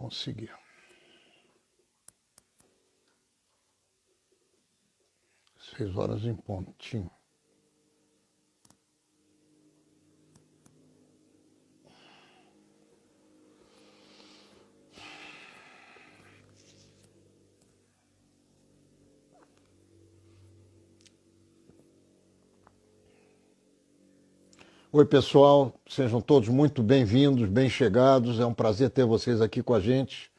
Consegui. 6 horas em pontinho. Oi, pessoal, sejam todos muito bem-vindos, bem-chegados. É um prazer ter vocês aqui com a gente.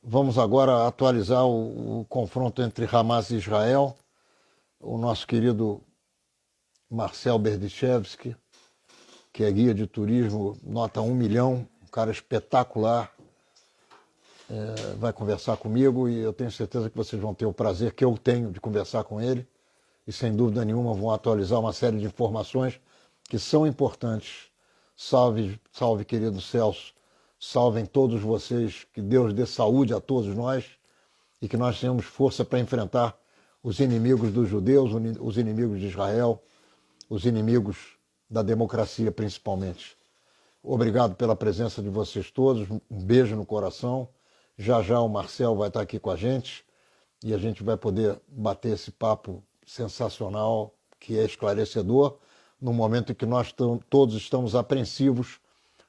Vamos agora atualizar o confronto entre Hamas e Israel. O nosso querido Marcel Berdichevsky, que é guia de turismo, nota 1 milhão, um cara espetacular, vai conversar comigo e eu tenho certeza que vocês vão ter o prazer que eu tenho de conversar com ele e, sem dúvida nenhuma, vão atualizar uma série de informações que são importantes. Salve, salve, querido Celso, salvem todos vocês, que Deus dê saúde a todos nós e que nós tenhamos força para enfrentar os inimigos dos judeus, os inimigos de Israel, os inimigos da democracia principalmente. Obrigado pela presença de vocês todos, um beijo no coração. Já já o Marcel vai estar aqui com a gente e a gente vai poder bater esse papo sensacional, que é esclarecedor, no momento em que nós todos estamos apreensivos,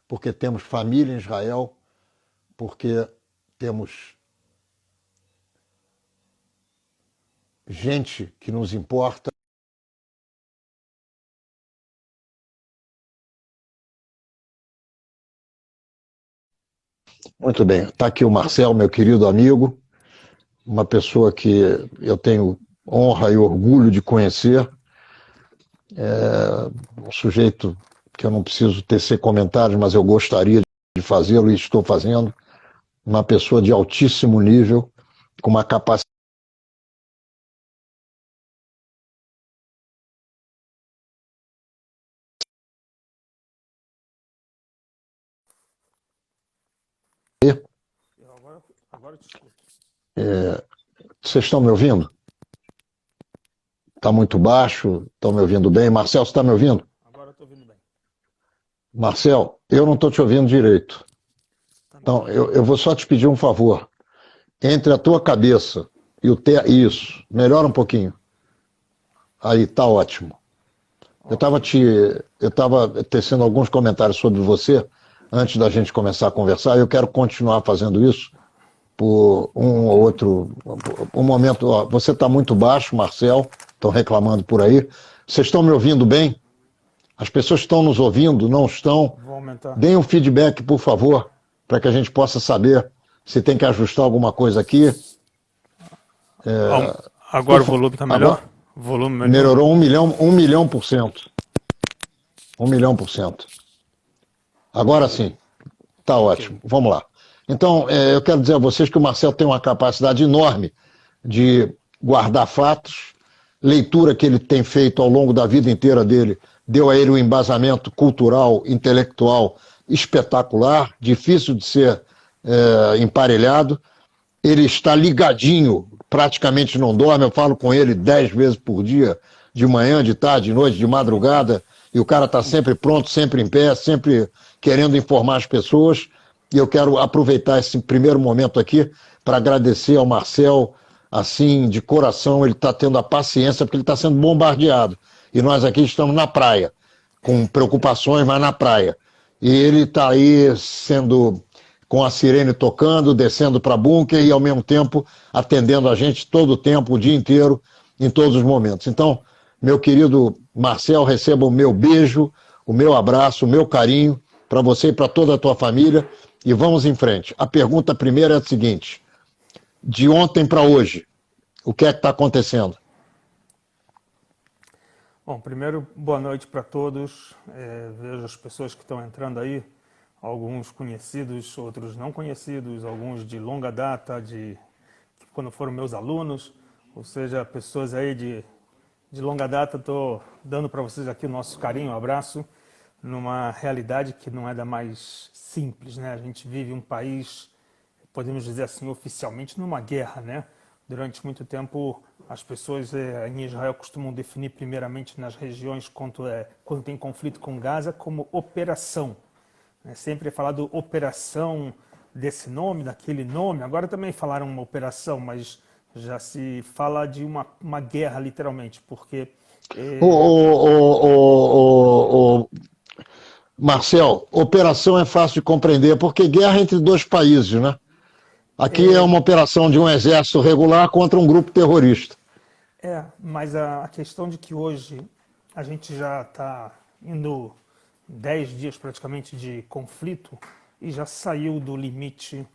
porque temos família em Israel, porque temos gente que nos importa. Muito bem, está aqui o Marcel, meu querido amigo, uma pessoa que eu tenho honra e orgulho de conhecer, um sujeito que eu não preciso tecer comentários, mas eu gostaria de fazê-lo e estou fazendo, uma pessoa de altíssimo nível, com uma capacidade Agora eu te escuto. Vocês estão me ouvindo? Está muito baixo? Estão me ouvindo bem? Marcel, você está me ouvindo? Agora eu estou ouvindo bem. Marcel, eu não estou te ouvindo direito. Então, eu vou só te pedir um favor. Entre a tua cabeça e o Isso, melhora um pouquinho. Aí, tá ótimo. Eu estava tecendo alguns comentários sobre você antes da gente começar a conversar. Eu quero continuar fazendo isso por um ou outro momento. Ó, você está muito baixo, Marcel. Estão reclamando por aí. Vocês estão me ouvindo bem? As pessoas estão nos ouvindo? Não estão? Vou aumentar. Deem um feedback, por favor, para que a gente possa saber se tem que ajustar alguma coisa aqui. Agora o volume está melhor? Agora, Volume melhor. melhorou 1 milhão%. 1 milhão%. Agora sim, está ótimo. Vamos lá. Então, eu quero dizer a vocês que o Marcel tem uma capacidade enorme de guardar fatos, leitura que ele tem feito ao longo da vida inteira dele, deu a ele um embasamento cultural, intelectual espetacular, difícil de ser emparelhado. Ele está ligadinho, praticamente não dorme, eu falo com ele 10 vezes por dia, de manhã, de tarde, de noite, de madrugada, e o cara está sempre pronto, sempre em pé, sempre querendo informar as pessoas. E eu quero aproveitar esse primeiro momento aqui para agradecer ao Marcel, assim, de coração. Ele está tendo a paciência, porque ele está sendo bombardeado. E nós aqui estamos na praia, com preocupações, mas na praia. E ele está aí sendo, com a sirene tocando, descendo para bunker e, ao mesmo tempo, atendendo a gente todo o tempo, o dia inteiro, em todos os momentos. Então, meu querido Marcel, receba o meu beijo, o meu abraço, o meu carinho para você e para toda a tua família. E vamos em frente. A pergunta primeira é a seguinte: de ontem para hoje, o que é que está acontecendo? Bom, primeiro, boa noite para todos. Vejo as pessoas que estão entrando aí, alguns conhecidos, outros não conhecidos, alguns de longa data, que quando foram meus alunos, ou seja, pessoas aí de longa data. Estou dando para vocês aqui o nosso carinho, um abraço, numa realidade que não é da mais simples, né? A gente vive um país, podemos dizer assim, oficialmente numa guerra, né? Durante muito tempo, as pessoas em Israel costumam definir primeiramente nas regiões quando tem conflito com Gaza como operação. Sempre é falado operação desse nome, daquele nome. Agora também falaram uma operação, mas já se fala de uma guerra, literalmente, porque... O, o, o, Marcel, operação é fácil de compreender, porque guerra é entre dois países, né? Aqui é uma operação de um exército regular contra um grupo terrorista. Mas a questão de que hoje a gente já está indo 10 dias praticamente de conflito e já saiu do limite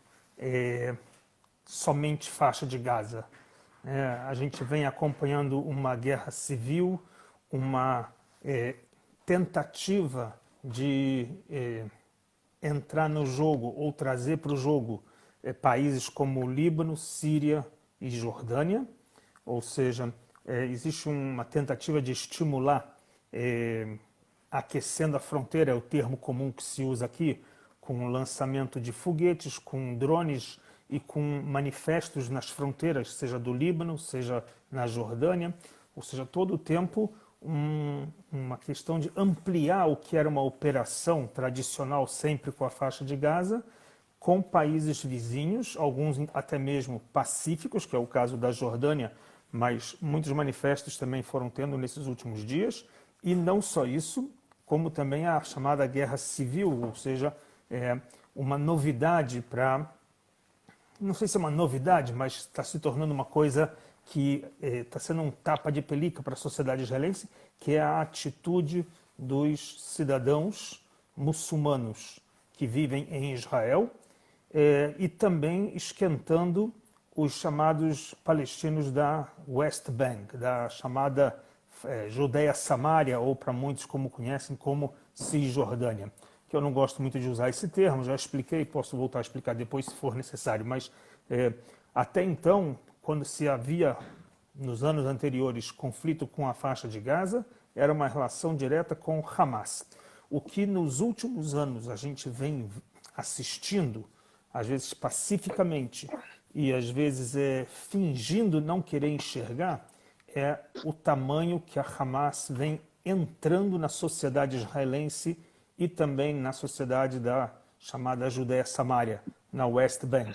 somente faixa de Gaza. A gente vem acompanhando uma guerra civil, uma tentativa de entrar no jogo ou trazer para o jogo países como Líbano, Síria e Jordânia, ou seja, existe uma tentativa de estimular, aquecendo a fronteira, é o termo comum que se usa aqui, com o lançamento de foguetes, com drones e com manifestos nas fronteiras, seja do Líbano, seja na Jordânia, ou seja, todo o tempo uma questão de ampliar o que era uma operação tradicional sempre com a faixa de Gaza, com países vizinhos, alguns até mesmo pacíficos, que é o caso da Jordânia, mas muitos manifestos também foram tendo nesses últimos dias, e não só isso, como também a chamada guerra civil, ou seja, uma novidade para... Não sei se é uma novidade, mas está se tornando uma coisa que está sendo um tapa de pelica para a sociedade israelense, que é a atitude dos cidadãos muçulmanos que vivem em Israel, e também esquentando os chamados palestinos da West Bank, da chamada Judeia-Samária, ou para muitos como conhecem, como Cisjordânia, que eu não gosto muito de usar esse termo, já expliquei, posso voltar a explicar depois se for necessário, mas até então, quando se havia, nos anos anteriores, conflito com a faixa de Gaza, era uma relação direta com Hamas. O que nos últimos anos a gente vem assistindo, às vezes pacificamente e às vezes fingindo não querer enxergar, é o tamanho que a Hamas vem entrando na sociedade israelense e também na sociedade da chamada Judeia-Samária, na West Bank.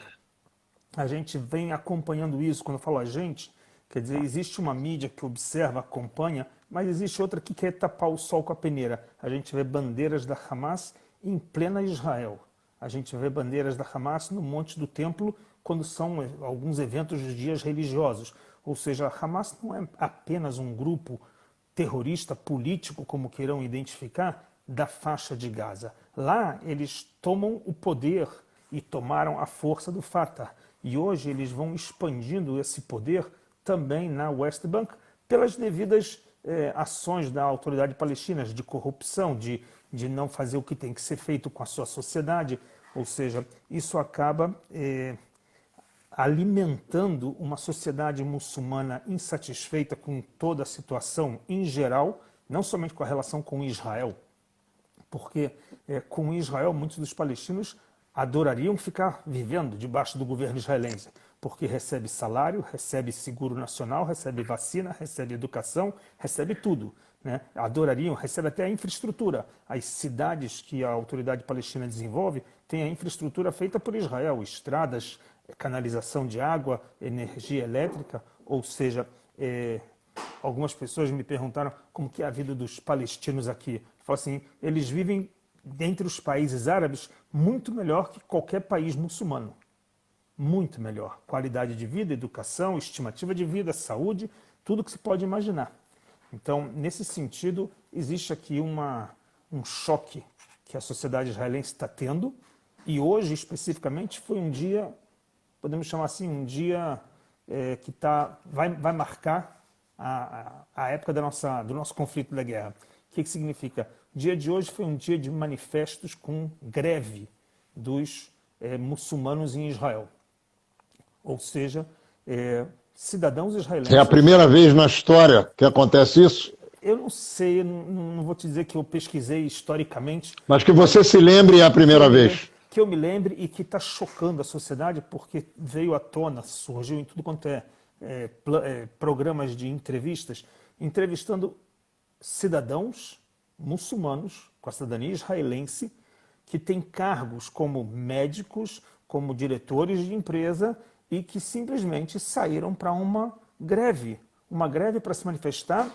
A gente vem acompanhando isso. Quando eu falo a gente, quer dizer, existe uma mídia que observa, acompanha, mas existe outra que quer tapar o sol com a peneira. A gente vê bandeiras da Hamas em plena Israel. A gente vê bandeiras da Hamas no Monte do Templo quando são alguns eventos dos dias religiosos. Ou seja, a Hamas não é apenas um grupo terrorista político, como queiram identificar, da faixa de Gaza. Lá eles tomam o poder e tomaram a força do Fatah. E hoje eles vão expandindo esse poder também na West Bank pelas devidas ações da autoridade palestina de corrupção, de não fazer o que tem que ser feito com a sua sociedade. Ou seja, isso acaba alimentando uma sociedade muçulmana insatisfeita com toda a situação em geral, não somente com a relação com Israel, porque com Israel muitos dos palestinos adorariam ficar vivendo debaixo do governo israelense, porque recebe salário, recebe seguro nacional, recebe vacina, recebe educação, recebe tudo, né? Adorariam, recebe até a infraestrutura. As cidades que a autoridade palestina desenvolve têm a infraestrutura feita por Israel, estradas, canalização de água, energia elétrica, ou seja, algumas pessoas me perguntaram como que é a vida dos palestinos aqui. Eu falo assim, eles vivem dentre os países árabes muito melhor que qualquer país muçulmano. Muito melhor. Qualidade de vida, educação, estimativa de vida, saúde, tudo que se pode imaginar. Então, nesse sentido, existe aqui um choque que a sociedade israelense está tendo, e hoje, especificamente, foi um dia, podemos chamar assim, um dia que vai marcar a época do nosso conflito da guerra. O que significa? O dia de hoje foi um dia de manifestos com greve dos muçulmanos em Israel. Ou seja, cidadãos israelenses... É a primeira vez na história que acontece isso? Eu não sei, não vou te dizer que eu pesquisei historicamente. Mas que você se lembre é a primeira vez. Que eu me lembre e que está chocando a sociedade, porque veio à tona, surgiu em tudo quanto programas de entrevistas, entrevistando cidadãos muçulmanos com a cidadania israelense que têm cargos como médicos, como diretores de empresa e que simplesmente saíram para uma greve para se manifestar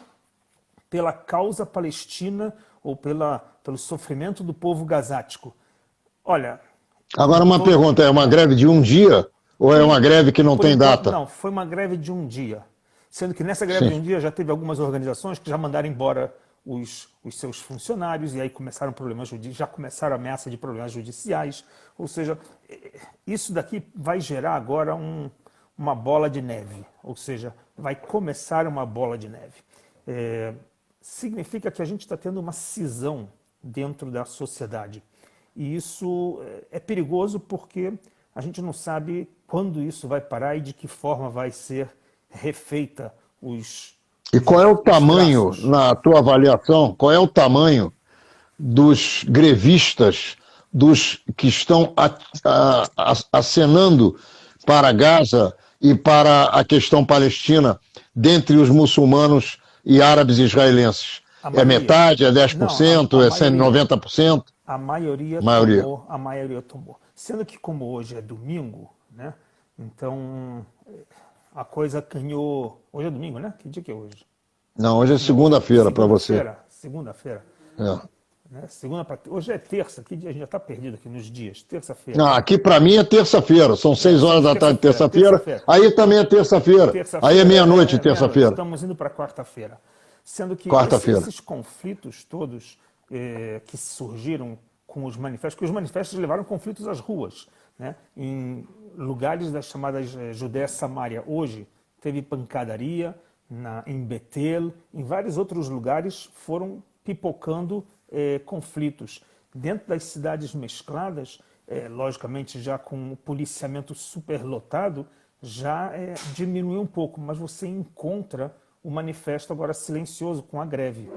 pela causa palestina ou pelo sofrimento do povo gazático. Olha... Agora uma pergunta, é uma greve de um dia ou é uma greve que não tem data? Não, foi uma greve de um dia. Sendo que nessa greve de um dia já teve algumas organizações que já mandaram embora os seus funcionários e aí começaram problemas já começaram a ameaça de problemas judiciais. Ou seja, isso daqui vai gerar agora uma bola de neve. Ou seja, vai começar uma bola de neve. Significa que a gente está tendo uma cisão dentro da sociedade. E isso é perigoso porque a gente não sabe quando isso vai parar e de que forma vai ser refeita E qual é o tamanho, na tua avaliação, qual é o tamanho dos grevistas, dos que estão acenando para Gaza e para a questão palestina, dentre os muçulmanos e árabes israelenses? É metade, é 10%, não, é 190%? A maioria tomou. Sendo que como hoje é domingo, né? Então a coisa ganhou... Hoje é domingo, né? Que dia que é hoje? Não, hoje é segunda-feira para você. Segunda-feira. É. Hoje é terça, que dia? A gente já está perdido aqui nos dias. Terça-feira. Não, aqui para mim é terça-feira, são 6 horas da tarde, terça-feira. Aí também é terça-feira. Aí é meia-noite, terça-feira. Estamos indo para quarta-feira. Sendo que esses conflitos todos que surgiram com os manifestos, porque os manifestos levaram conflitos às ruas, né? Em lugares das chamadas Judéia Samária. Hoje teve pancadaria em Betel, em vários outros lugares foram pipocando conflitos. Dentro das cidades mescladas, logicamente já com o policiamento superlotado, já diminuiu um pouco, mas você encontra o manifesto agora silencioso com a greve.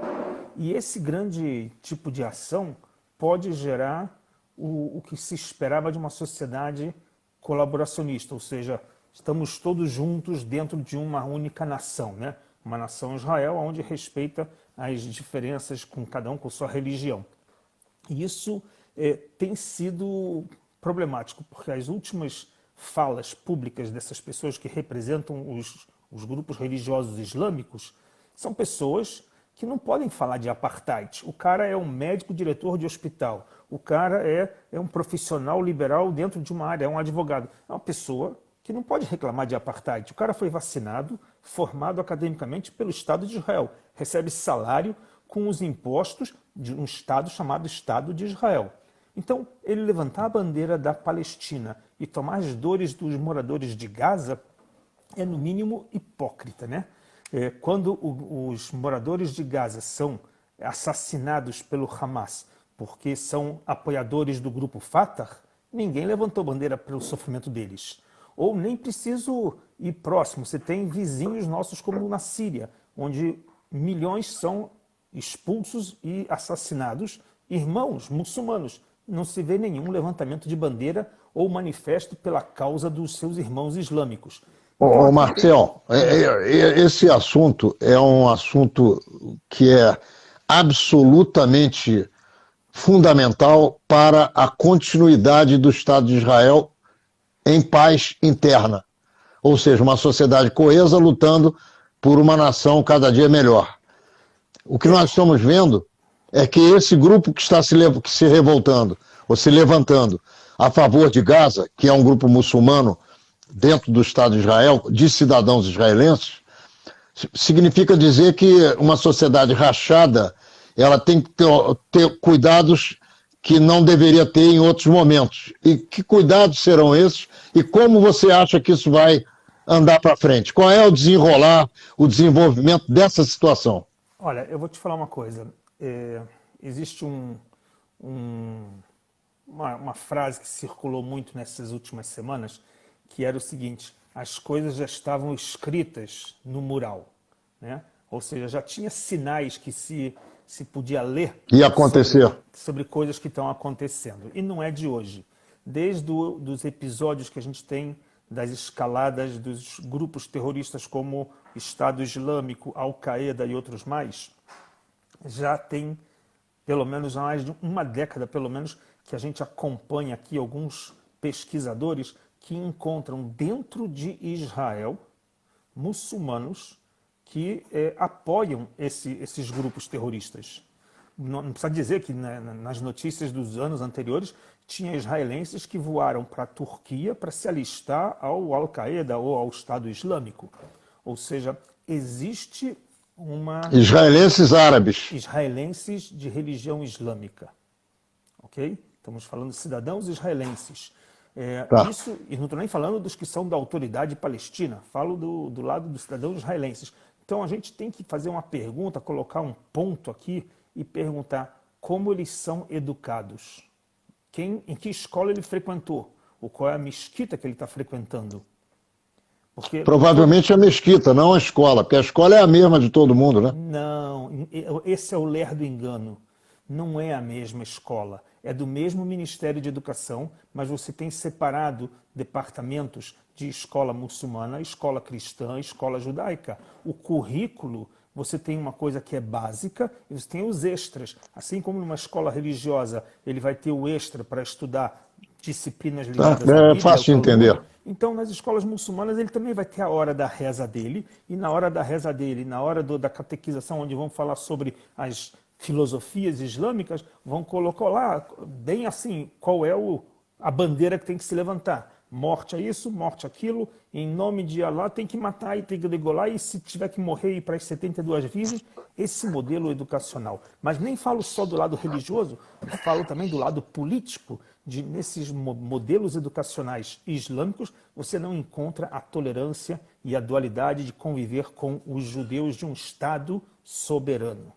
E esse grande tipo de ação pode gerar o que se esperava de uma sociedade colaboracionista, ou seja, estamos todos juntos dentro de uma única nação, né? Uma nação Israel, onde respeita as diferenças com cada um com sua religião. E isso tem sido problemático, porque as últimas falas públicas dessas pessoas que representam os grupos religiosos islâmicos são pessoas que não podem falar de apartheid. O cara é um médico diretor de hospital, o cara é um profissional liberal dentro de uma área, é um advogado. É uma pessoa que não pode reclamar de apartheid. O cara foi vacinado, formado academicamente pelo Estado de Israel, recebe salário com os impostos de um Estado chamado Estado de Israel. Então, ele levantar a bandeira da Palestina e tomar as dores dos moradores de Gaza é, no mínimo, hipócrita, né? Quando os moradores de Gaza são assassinados pelo Hamas porque são apoiadores do grupo Fatah, ninguém levantou bandeira pelo sofrimento deles. Ou nem preciso ir próximo, você tem vizinhos nossos como na Síria, onde milhões são expulsos e assassinados, irmãos muçulmanos. Não se vê nenhum levantamento de bandeira ou manifesto pela causa dos seus irmãos islâmicos. Ô, Marcel, esse assunto é um assunto que é absolutamente fundamental para a continuidade do Estado de Israel em paz interna. Ou seja, uma sociedade coesa lutando por uma nação cada dia melhor. O que nós estamos vendo é que esse grupo que está se revoltando, ou se levantando a favor de Gaza, que é um grupo muçulmano dentro do Estado de Israel, de cidadãos israelenses, significa dizer que uma sociedade rachada ela tem que ter cuidados que não deveria ter em outros momentos. E que cuidados serão esses? E como você acha que isso vai andar para frente? Qual é o desenrolar, o desenvolvimento dessa situação? Olha, eu vou te falar uma coisa. Existe uma frase que circulou muito nessas últimas semanas, que era o seguinte: as coisas já estavam escritas no mural, né? Ou seja, já tinha sinais que se podia ler sobre coisas que estão acontecendo. E não é de hoje. Desde dos episódios que a gente tem das escaladas dos grupos terroristas como Estado Islâmico, Al-Qaeda e outros mais, já tem pelo menos mais de uma década, pelo menos, que a gente acompanha aqui alguns pesquisadores que encontram dentro de Israel muçulmanos que apoiam esses grupos terroristas. Não precisa dizer que, né, nas notícias dos anos anteriores tinha israelenses que voaram para a Turquia para se alistar ao Al-Qaeda ou ao Estado Islâmico. Ou seja, existe uma... Israelenses árabes. Israelenses de religião islâmica. Ok? Estamos falando de cidadãos israelenses. Tá. Isso, e não estou nem falando dos que são da autoridade palestina, falo do lado dos cidadãos israelenses. Então a gente tem que fazer uma pergunta, colocar um ponto aqui e perguntar como eles são educados. Em que escola ele frequentou? Ou qual é a mesquita que ele está frequentando? Porque Provavelmente a mesquita, não a escola, porque a escola é a mesma de todo mundo, né? não, esse é o lerdo engano. Não é a mesma escola. É do mesmo Ministério de Educação, mas você tem separado departamentos de escola muçulmana, escola cristã, escola judaica. O currículo, você tem uma coisa que é básica e você tem os extras. Assim como numa escola religiosa, ele vai ter o extra para estudar disciplinas ligadas à Bíblia. É fácil de entender. Então, nas escolas muçulmanas, ele também vai ter a hora da reza dele, e na hora da reza dele, na hora da catequização, onde vão falar sobre as filosofias islâmicas, vão colocar lá, bem assim, qual é a bandeira que tem que se levantar. Morte a isso, morte aquilo, em nome de Allah tem que matar e tem que degolar, e se tiver que morrer e ir para as 72 virgens, esse modelo educacional. Mas nem falo só do lado religioso, falo também do lado político. Nesses modelos educacionais islâmicos, você não encontra a tolerância e a dualidade de conviver com os judeus de um Estado soberano.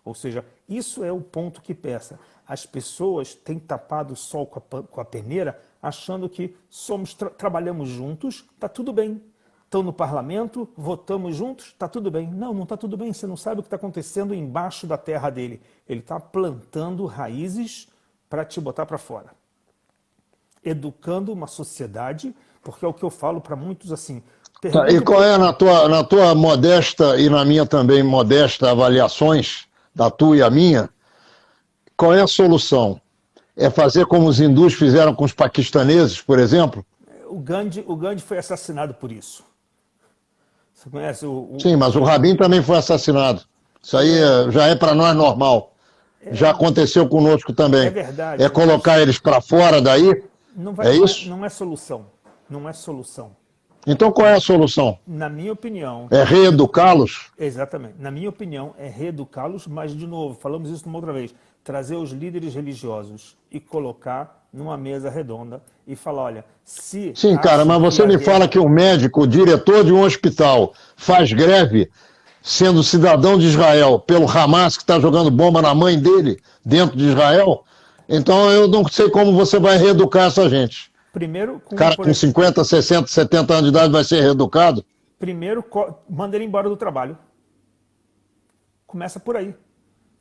Ou seja, isso é o ponto que peça. As pessoas têm tapado o sol com a peneira, achando que trabalhamos juntos, está tudo bem. Estão no parlamento, votamos juntos, está tudo bem. Não está tudo bem, você não sabe o que está acontecendo embaixo da terra dele. Ele está plantando raízes para te botar para fora. Educando uma sociedade, porque é o que eu falo para muitos assim... Tá, e qual é, na tua modesta e na minha também modesta avaliações, da tua e a minha, qual é a solução? É fazer como os hindus fizeram com os paquistaneses, por exemplo? O Gandhi foi assassinado por isso. Você conhece Sim, mas o Rabin também foi assassinado. Isso aí já é para nós normal. Já aconteceu conosco também. É verdade. É colocar eles para fora daí? É isso? Não é solução. Não é solução. Então qual é a solução? Na minha opinião... É reeducá-los? Exatamente. Na minha opinião, é reeducá-los, mas, de novo, falamos isso uma outra vez, trazer os líderes religiosos e colocar numa mesa redonda e falar, olha, se... Sim, cara, mas você me fala que um médico, o diretor de um hospital, faz greve sendo cidadão de Israel pelo Hamas que está jogando bomba na mãe dele dentro de Israel? Então eu não sei como você vai reeducar essa gente. Primeiro, cara com 50, 60, 70 anos de idade vai ser reeducado? Primeiro, manda ele embora do trabalho. Começa por aí.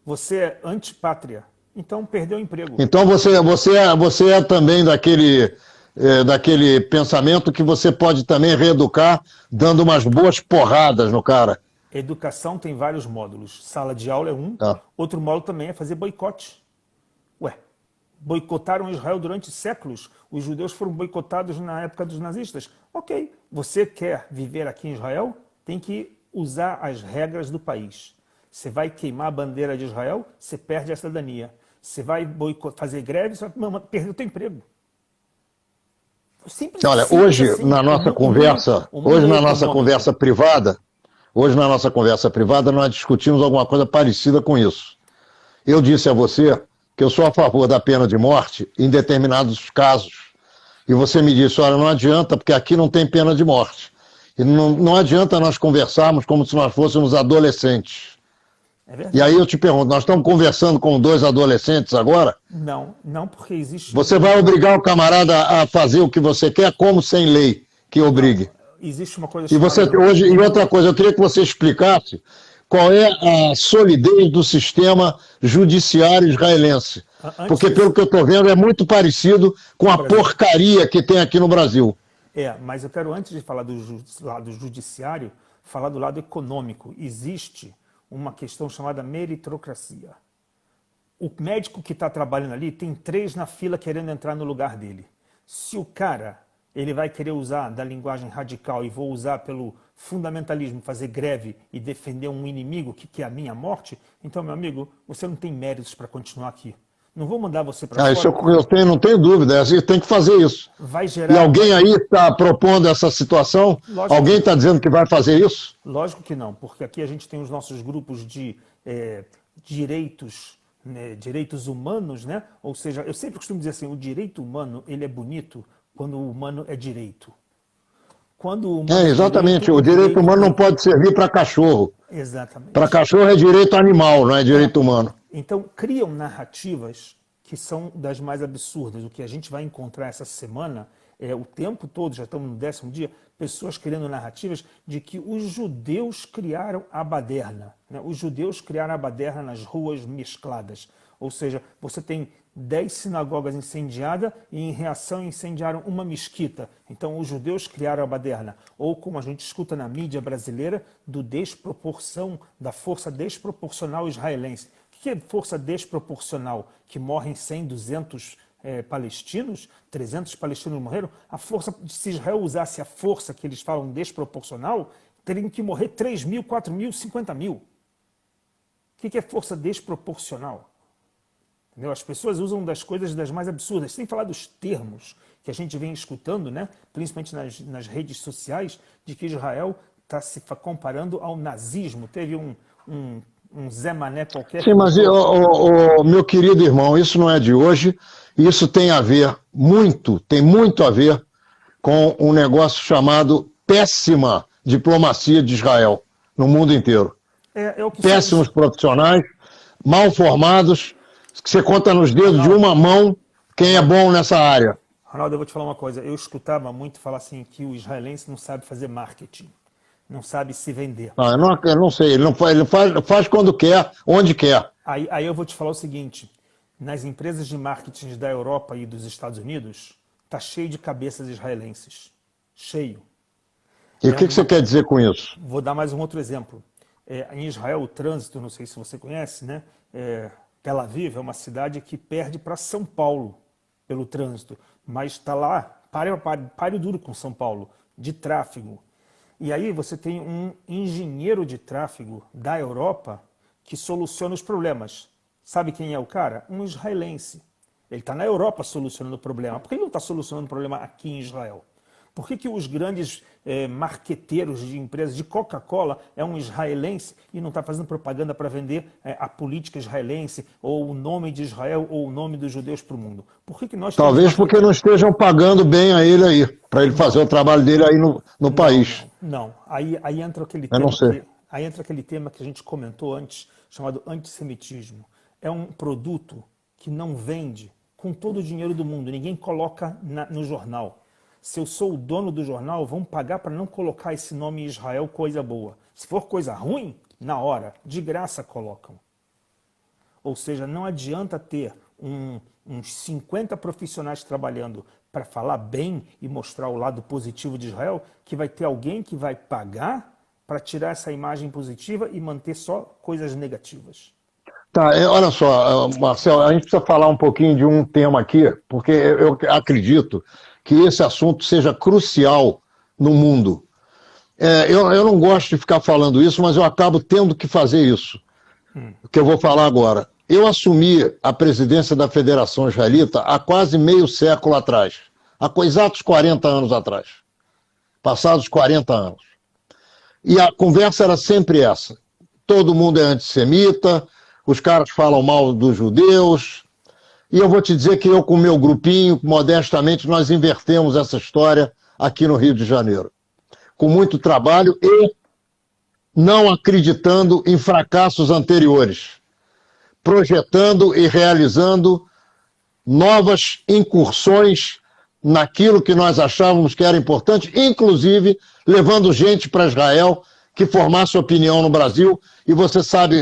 Você é antipátria, então perdeu o emprego. Então você é também daquele pensamento que você pode também reeducar dando umas boas porradas no cara. Educação tem vários módulos. Sala de aula é um. Outro módulo também é fazer boicote. Boicotaram Israel durante séculos. Os judeus foram boicotados na época dos nazistas. Ok, você quer viver aqui em Israel? Tem que usar as regras do país. Você vai queimar a bandeira de Israel, você perde a cidadania. Você vai fazer greve, você vai perder o seu emprego. Olha, hoje assim, na nossa conversa privada, nós discutimos alguma coisa parecida com isso. Eu disse a você que eu sou a favor da pena de morte em determinados casos. E você me disse, olha, não adianta, porque aqui não tem pena de morte. E não adianta nós conversarmos como se nós fôssemos adolescentes. É verdade. E aí eu te pergunto, nós estamos conversando com 2 adolescentes agora? Não, porque existe... Você vai obrigar o camarada a fazer o que você quer, como sem lei que obrigue? Não, existe uma coisa... E outra coisa, eu queria que você explicasse qual é a solidez do sistema judiciário israelense. Porque, pelo que eu estou vendo, é muito parecido com a porcaria que tem aqui no Brasil. Mas eu quero, antes de falar do lado judiciário, falar do lado econômico. Existe uma questão chamada meritocracia. O médico que está trabalhando ali tem 3 na fila querendo entrar no lugar dele. Se o cara ele vai querer usar da linguagem radical e vou usar pelo fundamentalismo, fazer greve e defender um inimigo que é a minha morte, então, meu amigo, você não tem méritos para continuar aqui. Não vou mandar você para fora. Isso não tenho dúvida, você tem que fazer isso. Vai gerar... E alguém aí está propondo essa situação? Lógico alguém está dizendo que vai fazer isso? Lógico que não, porque aqui a gente tem os nossos grupos de direitos, né, direitos humanos, né? Ou seja, eu sempre costumo dizer assim, o direito humano ele é bonito quando o humano é direito. Quando o humano exatamente, o direito humano não pode servir para cachorro. Exatamente. Para cachorro é direito animal, não é direito humano. Então, criam narrativas que são das mais absurdas. O que a gente vai encontrar essa semana o tempo todo, já estamos no 10º dia, pessoas criando narrativas de que os judeus criaram a baderna. Né? Os judeus criaram a baderna nas ruas mescladas. Ou seja, você tem 10 sinagogas incendiadas e, em reação, incendiaram uma mesquita. Então, os judeus criaram a baderna. Ou, como a gente escuta na mídia brasileira, da força desproporcional israelense. O que é força desproporcional? Que morrem 100, 200 palestinos, 300 palestinos morreram? A força, se Israel usasse a força que eles falam desproporcional, teriam que morrer 3 mil, 4 mil, 50 mil. O que é força desproporcional? Entendeu? As pessoas usam das coisas das mais absurdas, sem falar dos termos que a gente vem escutando, né? Principalmente nas redes sociais, de que Israel está se comparando ao nazismo. Teve um Zé Mané qualquer... Sim, mas, meu querido irmão, isso não é de hoje, isso tem muito a ver com um negócio chamado péssima diplomacia de Israel no mundo inteiro. Péssimos profissionais, mal formados, que você conta nos dedos de uma mão quem é bom nessa área. Ronaldo, eu vou te falar uma coisa. Eu escutava muito falar assim que o israelense não sabe fazer marketing, não sabe se vender. Eu não sei, ele faz quando quer, onde quer. Aí eu vou te falar o seguinte, nas empresas de marketing da Europa e dos Estados Unidos, tá cheio de cabeças israelenses. Cheio. E o que você quer dizer com isso? Vou dar mais um outro exemplo. Em Israel, o trânsito, não sei se você conhece, né? Tel Aviv é uma cidade que perde para São Paulo pelo trânsito, mas está lá, páreo duro com São Paulo, de tráfego. E aí você tem um engenheiro de tráfego da Europa que soluciona os problemas. Sabe quem é o cara? Um israelense. Ele está na Europa solucionando o problema. Por que ele não está solucionando o problema aqui em Israel? Por que os grandes marqueteiros de empresas de Coca-Cola é um israelense e não está fazendo propaganda para vender a política israelense, ou o nome de Israel, ou o nome dos judeus para o mundo? Por que nós Talvez porque não estejam pagando bem a ele aí, para ele fazer o trabalho dele aí no país. Não. Aí entra aquele tema que a gente comentou antes, chamado antissemitismo. É um produto que não vende com todo o dinheiro do mundo, ninguém coloca no jornal. Se eu sou o dono do jornal, vão pagar para não colocar esse nome Israel, coisa boa. Se for coisa ruim, na hora, de graça colocam. Ou seja, não adianta ter uns 50 profissionais trabalhando para falar bem e mostrar o lado positivo de Israel, que vai ter alguém que vai pagar para tirar essa imagem positiva e manter só coisas negativas. Tá, olha só, Marcelo, a gente precisa falar um pouquinho de um tema aqui, porque eu acredito que esse assunto seja crucial no mundo. Eu não gosto de ficar falando isso, mas eu acabo tendo que fazer isso, que eu vou falar agora. Eu assumi a presidência da Federação Israelita há quase meio século atrás, há exatos 40 anos atrás, passados 40 anos. E a conversa era sempre essa: todo mundo é antissemita, os caras falam mal dos judeus. E eu vou te dizer que eu, com o meu grupinho, modestamente, nós invertemos essa história aqui no Rio de Janeiro. Com muito trabalho e não acreditando em fracassos anteriores. Projetando e realizando novas incursões naquilo que nós achávamos que era importante, inclusive levando gente para Israel que formasse opinião no Brasil. E você sabe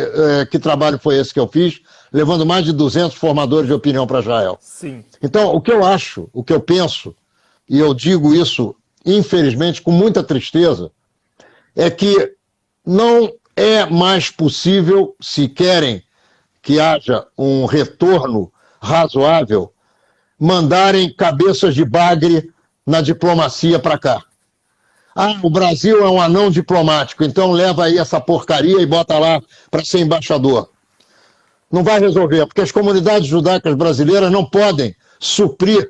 que trabalho foi esse que eu fiz, levando mais de 200 formadores de opinião para Israel. Sim. Então, o que eu acho, o que eu penso, e eu digo isso, infelizmente, com muita tristeza, é que não é mais possível, se querem que haja um retorno razoável, mandarem cabeças de bagre na diplomacia para cá. Ah, o Brasil é um anão diplomático, então leva aí essa porcaria e bota lá para ser embaixador. Não vai resolver, porque as comunidades judaicas brasileiras não podem suprir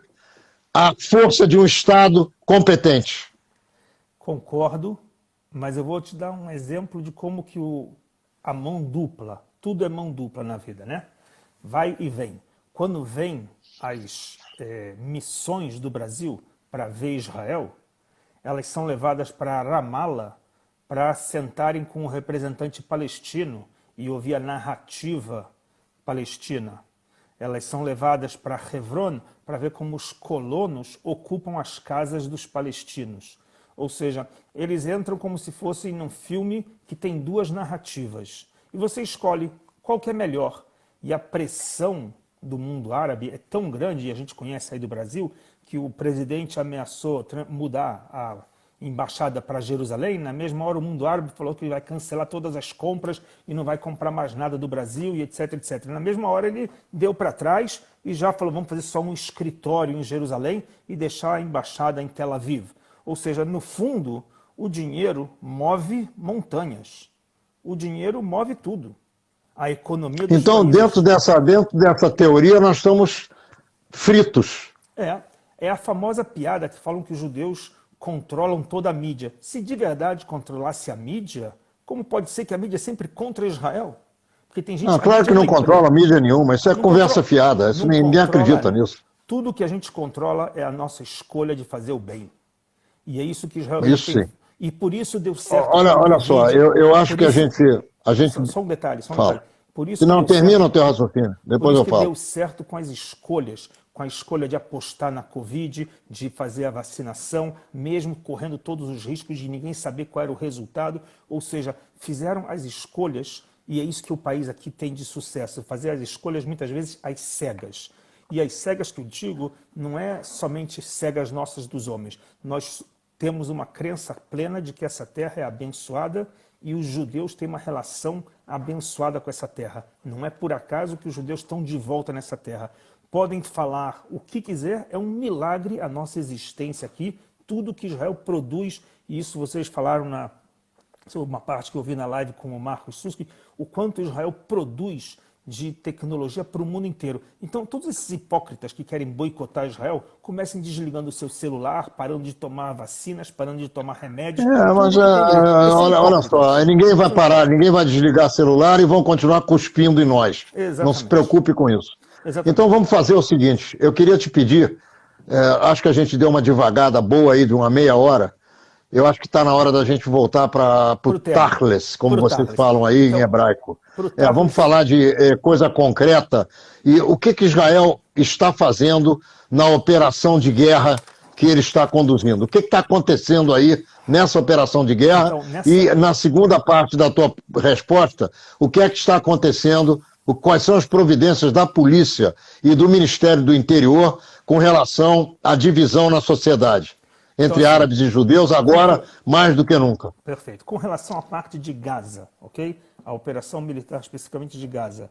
a força de um Estado competente. Concordo, mas eu vou te dar um exemplo de como que a mão dupla, tudo é mão dupla na vida, né? Vai e vem. Quando vem as missões do Brasil para ver Israel, elas são levadas para Ramallah para sentarem com o representante palestino e ouvir a narrativa palestina. Elas são levadas para Hebron para ver como os colonos ocupam as casas dos palestinos. Ou seja, eles entram como se fosse num filme que tem duas narrativas. E você escolhe qual que é melhor. E a pressão do mundo árabe é tão grande, e a gente conhece aí do Brasil, que o presidente ameaçou mudar a embaixada para Jerusalém. Na mesma hora o mundo árabe falou que vai cancelar todas as compras e não vai comprar mais nada do Brasil, e etc, etc. Na mesma hora ele deu para trás e já falou, vamos fazer só um escritório em Jerusalém e deixar a embaixada em Tel Aviv. Ou seja, no fundo, o dinheiro move montanhas. O dinheiro move tudo. A economia dos Então, países... dentro dessa teoria, nós estamos fritos. É a famosa piada que falam que os judeus controlam toda a mídia. Se de verdade controlasse a mídia, como pode ser que a mídia é sempre contra Israel? Porque tem gente claro que não controla mídia nenhuma, isso é conversa fiada, ninguém acredita nisso. Tudo que a gente controla é a nossa escolha de fazer o bem. E é isso que Israel isso tem. Sim. E por isso deu certo. Olha só, eu acho que a gente... Só um detalhe, Fala. Por isso Se não termina o teu raciocínio, depois eu falo. Deu certo com as escolhas, com a escolha de apostar na Covid, de fazer a vacinação, mesmo correndo todos os riscos de ninguém saber qual era o resultado. Ou seja, fizeram as escolhas, e é isso que o país aqui tem de sucesso, fazer as escolhas muitas vezes às cegas. E as cegas que eu digo não é somente cegas nossas dos homens. Nós temos uma crença plena de que essa terra é abençoada e os judeus têm uma relação abençoada com essa terra. Não é por acaso que os judeus estão de volta nessa terra. Podem falar o que quiser, é um milagre a nossa existência aqui, tudo que Israel produz, e isso vocês falaram sobre uma parte que eu vi na live com o Marcos Suski, o quanto Israel produz de tecnologia para o mundo inteiro. Então, todos esses hipócritas que querem boicotar Israel, comecem desligando o seu celular, parando de tomar vacinas, parando de tomar remédios. Mas olha só, ninguém vai parar, ninguém vai desligar celular e vão continuar cuspindo em nós. Exatamente. Não se preocupe com isso. Exatamente. Então, vamos fazer o seguinte, eu queria te pedir, acho que a gente deu uma devagada boa aí de uma meia hora, eu acho que está na hora da gente voltar para o Tachles, como vocês falam aí então, em hebraico. Vamos falar de coisa concreta e o que Israel está fazendo na operação de guerra que ele está conduzindo. O que está acontecendo aí nessa operação de guerra? Então, e na segunda parte da tua resposta, o que é que está acontecendo, quais são as providências da polícia e do Ministério do Interior com relação à divisão na sociedade? Entre árabes e judeus, agora mais do que nunca. Perfeito. Com relação à parte de Gaza, ok? A operação militar especificamente de Gaza,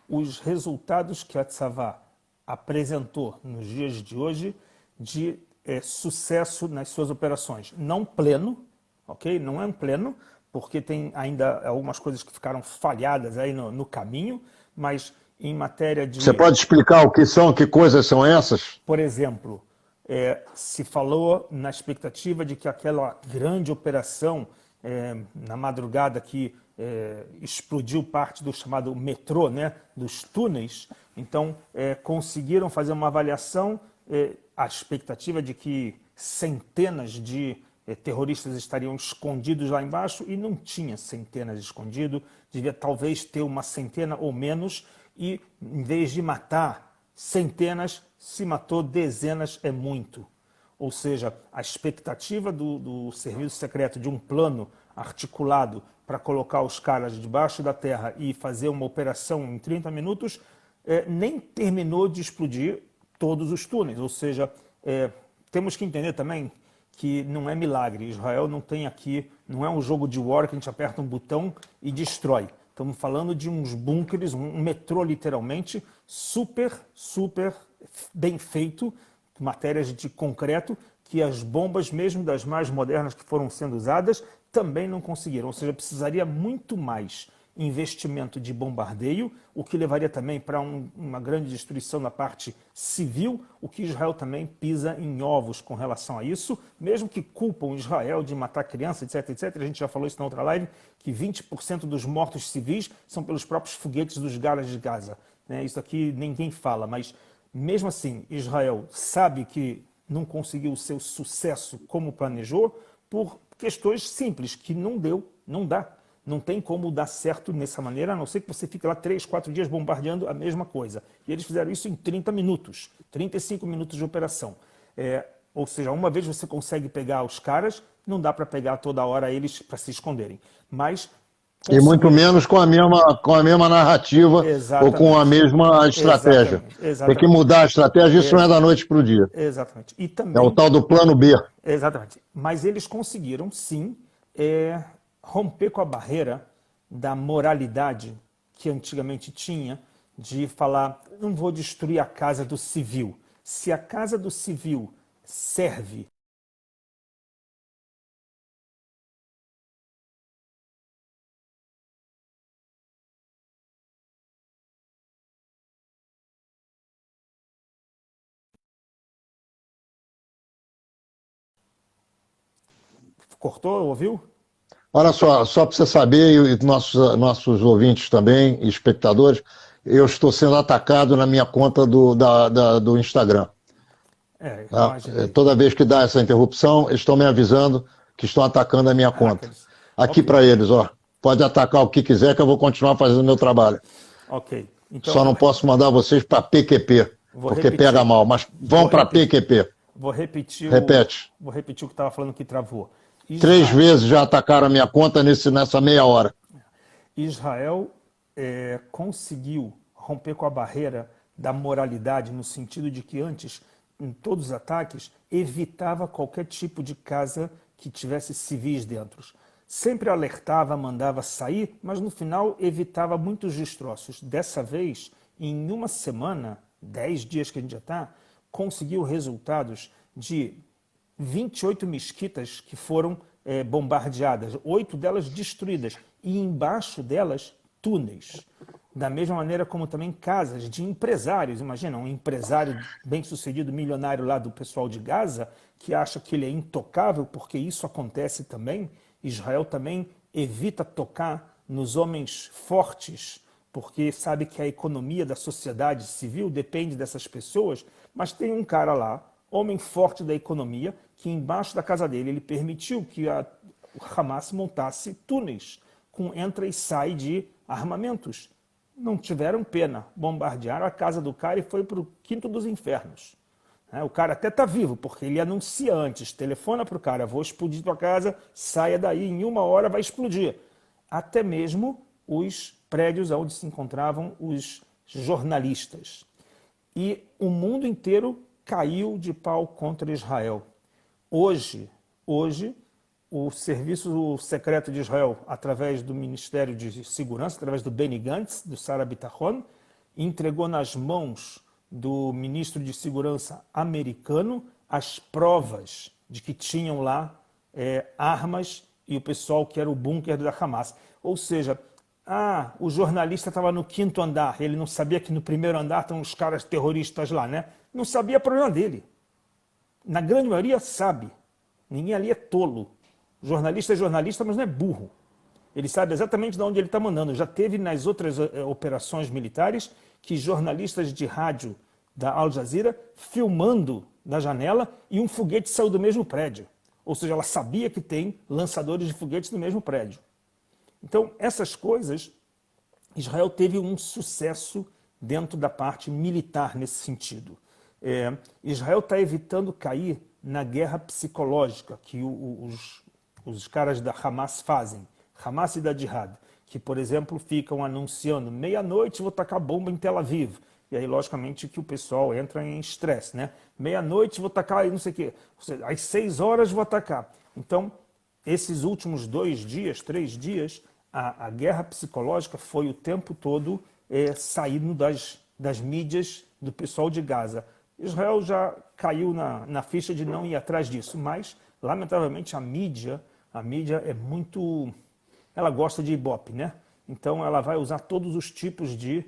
os resultados que a Tzavá apresentou nos dias de hoje de sucesso nas suas operações. Não pleno, ok? Não é um pleno, porque tem ainda algumas coisas que ficaram falhadas aí no caminho, mas em matéria de... Você pode explicar o que são, que coisas são essas? Por exemplo... se falou na expectativa de que aquela grande operação na madrugada que explodiu parte do chamado metrô, né, dos túneis, então conseguiram fazer uma avaliação, a expectativa de que centenas de terroristas estariam escondidos lá embaixo e não tinha centenas escondidos, devia talvez ter uma centena ou menos e em vez de matar centenas, se matou dezenas, é muito. Ou seja, a expectativa do serviço secreto de um plano articulado para colocar os caras debaixo da terra e fazer uma operação em 30 minutos, nem terminou de explodir todos os túneis. Ou seja, temos que entender também que não é milagre. Israel não tem aqui, não é um jogo de war que a gente aperta um botão e destrói. Estamos falando de uns bunkers, um metrô literalmente, super bem feito, matérias de concreto, que as bombas, mesmo das mais modernas que foram sendo usadas, também não conseguiram. Ou seja, precisaria muito mais investimento de bombardeio, o que levaria também para uma grande destruição na parte civil, o que Israel também pisa em ovos com relação a isso, mesmo que culpam Israel de matar crianças, etc, etc. A gente já falou isso na outra live, que 20% dos mortos civis são pelos próprios foguetes dos galas de Gaza. Isso aqui ninguém fala, mas mesmo assim, Israel sabe que não conseguiu o seu sucesso como planejou por questões simples, que não deu, não dá. Não tem como dar certo dessa maneira, a não ser que você fique lá 3, 4 dias bombardeando a mesma coisa. E eles fizeram isso em 30 minutos, 35 minutos de operação. Ou seja, uma vez você consegue pegar os caras, não dá para pegar toda hora eles para se esconderem. Mas e muito menos com a mesma narrativa. Exatamente. Ou com a mesma estratégia. Exatamente. Tem que mudar a estratégia, isso não é da noite para o dia. Exatamente. E também, é o tal do plano B. Exatamente. Mas eles conseguiram, sim, romper com a barreira da moralidade que antigamente tinha, de falar, não vou destruir a casa do civil. Se a casa do civil serve cortou, ouviu? Olha só para você saber, e nossos ouvintes também, e espectadores, eu estou sendo atacado na minha conta do Instagram. Toda vez que dá essa interrupção, eles estão me avisando que estão atacando a minha conta. Aqui para eles, pode atacar o que quiser que eu vou continuar fazendo o meu trabalho. Então, só não posso mandar vocês para PQP, porque pega mal, mas vão para PQP. Repete. Vou repetir o que estava falando que travou. 3 vezes já atacaram a minha conta nessa meia hora. Israel conseguiu romper com a barreira da moralidade, no sentido de que antes, em todos os ataques, evitava qualquer tipo de casa que tivesse civis dentro. Sempre alertava, mandava sair, mas no final evitava muitos destroços. Dessa vez, em uma semana, 10 dias que a gente já está, conseguiu resultados de 28 mesquitas que foram bombardeadas, 8 delas destruídas, e embaixo delas túneis. Da mesma maneira como também casas de empresários. Imagina, um empresário bem-sucedido, milionário lá do pessoal de Gaza, que acha que ele é intocável, porque isso acontece também. Israel também evita tocar nos homens fortes, porque sabe que a economia da sociedade civil depende dessas pessoas, mas tem um cara lá, homem forte da economia, que embaixo da casa dele ele permitiu que o Hamas montasse túneis com entra e sai de armamentos. Não tiveram pena, bombardearam a casa do cara e foi para o quinto dos infernos. O cara até está vivo, porque ele anuncia antes, telefona para o cara, vou explodir tua casa, saia daí, em 1 hora vai explodir. Até mesmo os prédios onde se encontravam os jornalistas. E o mundo inteiro caiu de pau contra Israel. Hoje, o Serviço Secreto de Israel, através do Ministério de Segurança, através do Benny Gantz, do Sara Bitachon, entregou nas mãos do ministro de Segurança americano as provas de que tinham lá armas e o pessoal que era o bunker da Hamas. Ou seja, o jornalista estava no 5º andar, ele não sabia que no 1º andar estão os caras terroristas lá, né? Não sabia o problema dele. Na grande maioria sabe. Ninguém ali é tolo. O jornalista é jornalista, mas não é burro. Ele sabe exatamente de onde ele está mandando. Já teve nas outras operações militares que jornalistas de rádio da Al Jazeera filmando da janela e um foguete saiu do mesmo prédio. Ou seja, ela sabia que tem lançadores de foguetes no mesmo prédio. Então, essas coisas, Israel teve um sucesso dentro da parte militar nesse sentido. Israel está evitando cair na guerra psicológica que os caras da Hamas fazem, Hamas e da Jihad, que, por exemplo, ficam anunciando, meia-noite vou tacar bomba em Tel Aviv. E aí, logicamente, que o pessoal entra em estresse, né? Meia-noite vou tacar não sei o quê. Às 6 horas vou atacar. Então, esses últimos 2 dias, 3 dias, a guerra psicológica foi o tempo todo saindo das mídias do pessoal de Gaza. Israel já caiu na ficha de não ir atrás disso, mas, lamentavelmente, a mídia é muito... Ela gosta de ibope, né? Então, ela vai usar todos os tipos de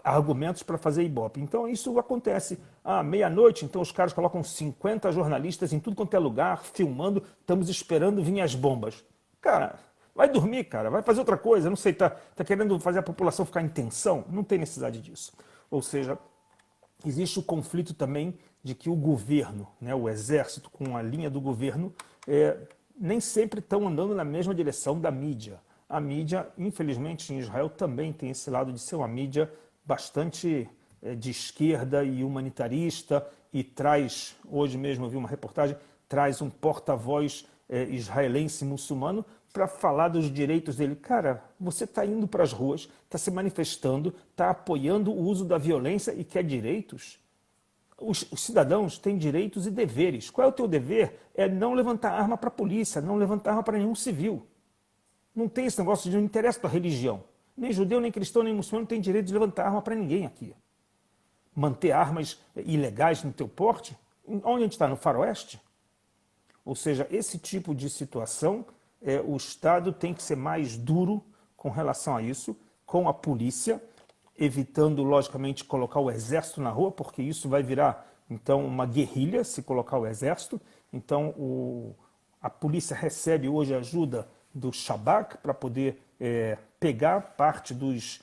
argumentos para fazer ibope. Então, isso acontece. Meia-noite, então os caras colocam 50 jornalistas em tudo quanto é lugar, filmando, estamos esperando vir as bombas. Cara, vai dormir, cara, vai fazer outra coisa, não sei, tá querendo fazer a população ficar em tensão? Não tem necessidade disso. Ou seja, existe o conflito também de que o governo, né, o exército com a linha do governo, nem sempre estão andando na mesma direção da mídia. A mídia, infelizmente, em Israel também tem esse lado de ser uma mídia bastante de esquerda e humanitarista e traz, hoje mesmo eu vi uma reportagem, traz um porta-voz israelense muçulmano para falar dos direitos dele. Cara, você está indo para as ruas, está se manifestando, está apoiando o uso da violência e quer direitos? Os cidadãos têm direitos e deveres. Qual é o teu dever? É não levantar arma para a polícia, não levantar arma para nenhum civil. Não tem esse negócio de não interessa a tua religião. Nem judeu, nem cristão, nem muçulmano não tem direito de levantar arma para ninguém aqui. Manter armas ilegais no teu porte? Onde a gente está? No faroeste? Ou seja, esse tipo de situação, o Estado tem que ser mais duro com relação a isso, com a polícia, evitando, logicamente, colocar o exército na rua, porque isso vai virar, então, uma guerrilha, se colocar o exército. Então, a polícia recebe hoje ajuda do Shabak para poder pegar parte dos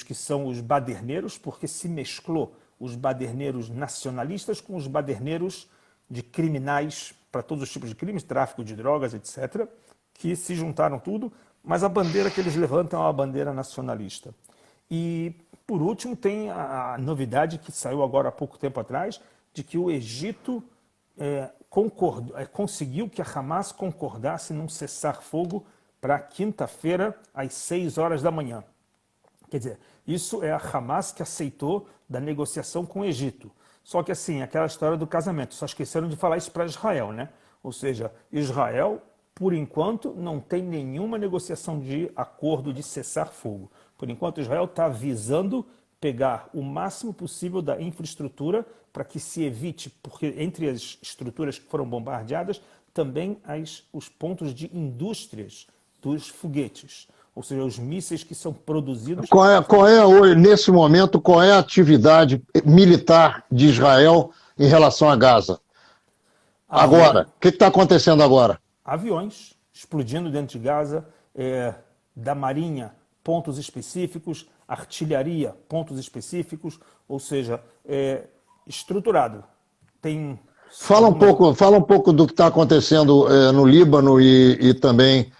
que são os baderneiros, porque se mesclou os baderneiros nacionalistas com os baderneiros de criminais para todos os tipos de crimes, tráfico de drogas, etc., que se juntaram tudo, mas a bandeira que eles levantam é uma bandeira nacionalista. E, por último, tem a novidade que saiu agora há pouco tempo atrás, de que o Egito conseguiu que a Hamas concordasse num cessar-fogo para quinta-feira, às 6 horas da manhã. Quer dizer, isso é a Hamas que aceitou da negociação com o Egito. Só que assim, aquela história do casamento, só esqueceram de falar isso para Israel, né? Ou seja, Israel, por enquanto, não tem nenhuma negociação de acordo de cessar-fogo. Por enquanto, Israel está visando pegar o máximo possível da infraestrutura para que se evite, porque entre as estruturas que foram bombardeadas, também os pontos de indústrias dos foguetes, ou seja, os mísseis que são produzidos... Hoje, nesse momento, qual é a atividade militar de Israel em relação a Gaza? Agora, o que está acontecendo agora? Aviões explodindo dentro de Gaza, da Marinha, pontos específicos, artilharia, pontos específicos, ou seja, estruturado. Fala um pouco do que está acontecendo no Líbano e também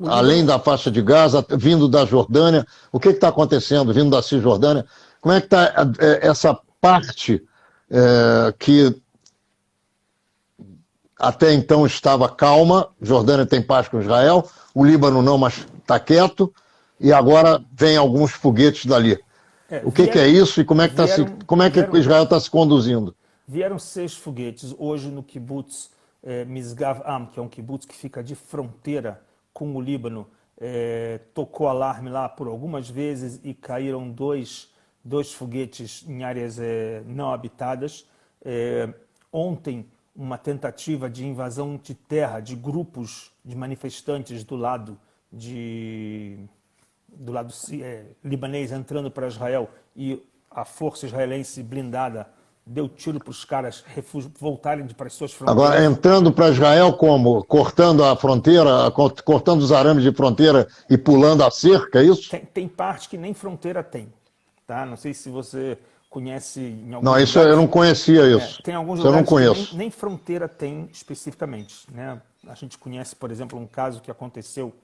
além da faixa de Gaza, vindo da Jordânia. O que está acontecendo vindo da Cisjordânia? Como é que está essa parte que até então estava calma? Jordânia tem paz com Israel, o Líbano não, mas está quieto, e agora vem alguns foguetes dali. O que é isso e como é que Israel está se conduzindo? Vieram 6 foguetes hoje no kibbutz Misgav Am, que é um kibbutz que fica de fronteira com o Líbano. Tocou alarme lá por algumas vezes e caíram dois foguetes em áreas não habitadas. Ontem, uma tentativa de invasão de terra de grupos de manifestantes do lado libanês entrando para Israel, e a força israelense blindada deu tiro para os caras voltarem para as suas fronteiras. Agora, entrando para Israel como? Cortando a fronteira, cortando os arames de fronteira e pulando a cerca, é isso? Tem parte que nem fronteira tem. Tá? Não sei se você conhece em alguns lugares. Não, eu não conhecia isso. Tem alguns lugares que nem fronteira tem especificamente. Né? A gente conhece, por exemplo, um caso que aconteceu,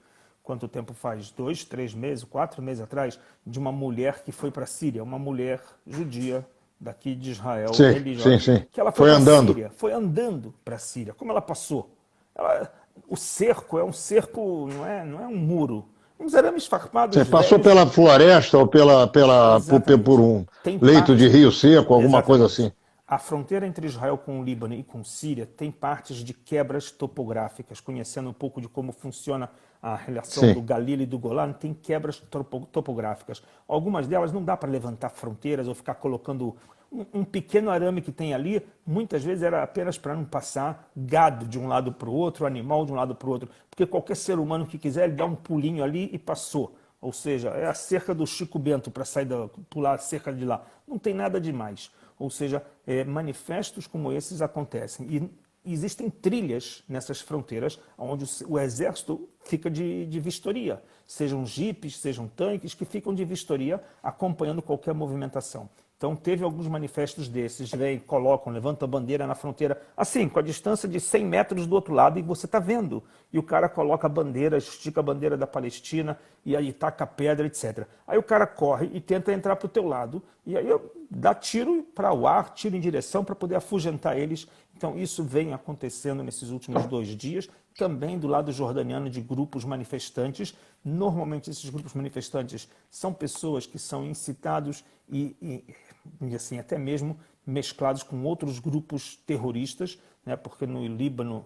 quanto tempo faz? 2, 3 meses, 4 meses atrás, de uma mulher que foi para a Síria, uma mulher judia, daqui de Israel, religiosa, que ela foi andando. Síria, foi andando para a Síria. Como ela passou? O cerco é um cerco, não é um muro. Uns arames farpados. Você passou pela floresta ou por um leito de rio seco, alguma coisa assim. A fronteira entre Israel com o Líbano e com Síria tem partes de quebras topográficas, conhecendo um pouco de como funciona a relação Sim. do Galil e do Golan tem quebras topográficas. Algumas delas não dá para levantar fronteiras ou ficar colocando um pequeno arame que tem ali, muitas vezes era apenas para não passar gado de um lado para o outro, animal de um lado para o outro, porque qualquer ser humano que quiser, ele dá um pulinho ali e passou. Ou seja, é a cerca do Chico Bento para sair pular a cerca de lá. Não tem nada demais. Ou seja, manifestos como esses acontecem. E existem trilhas nessas fronteiras onde o exército fica de vistoria. Sejam jipes, sejam tanques, que ficam de vistoria acompanhando qualquer movimentação. Então, teve alguns manifestos desses, vêm, colocam, levantam a bandeira na fronteira, assim, com a distância de 100 metros do outro lado, e você está vendo. E o cara coloca a bandeira, estica a bandeira da Palestina, e aí taca a pedra, etc. Aí o cara corre e tenta entrar para o teu lado, e aí dá tiro para o ar, tiro em direção para poder afugentar eles. Então, isso vem acontecendo nesses últimos 2 dias, também do lado jordaniano de grupos manifestantes. Normalmente, esses grupos manifestantes são pessoas que são incitados e assim, até mesmo mesclados com outros grupos terroristas, né? Porque no Líbano,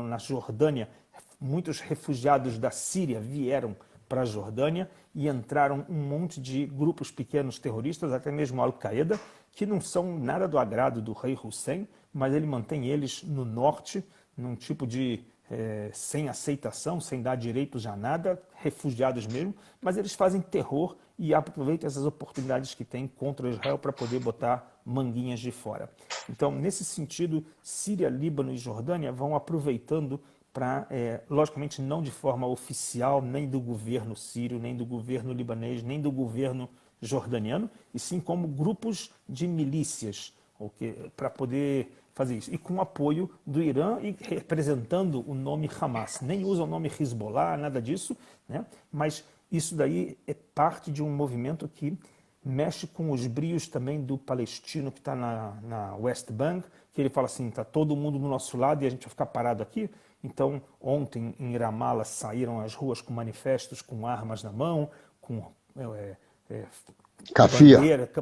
na Jordânia, muitos refugiados da Síria vieram para a Jordânia e entraram um monte de grupos pequenos terroristas, até mesmo Al-Qaeda, que não são nada do agrado do rei Hussein, mas ele mantém eles no norte, num tipo de sem aceitação, sem dar direitos a nada, refugiados mesmo, mas eles fazem terror e aproveitam essas oportunidades que têm contra Israel para poder botar manguinhas de fora. Então, nesse sentido, Síria, Líbano e Jordânia vão aproveitando para, logicamente, não de forma oficial, nem do governo sírio, nem do governo libanês, nem do governo jordaniano, e sim como grupos de milícias, para poder fazer isso. E com apoio do Irã e representando o nome Hamas. Nem usa o nome Hezbollah, nada disso, né? Mas isso daí é parte de um movimento que mexe com os brios também do palestino que está na West Bank, que ele fala assim, está todo mundo do nosso lado e a gente vai ficar parado aqui. Então, ontem em Ramallah saíram às ruas com manifestos, com armas na mão, com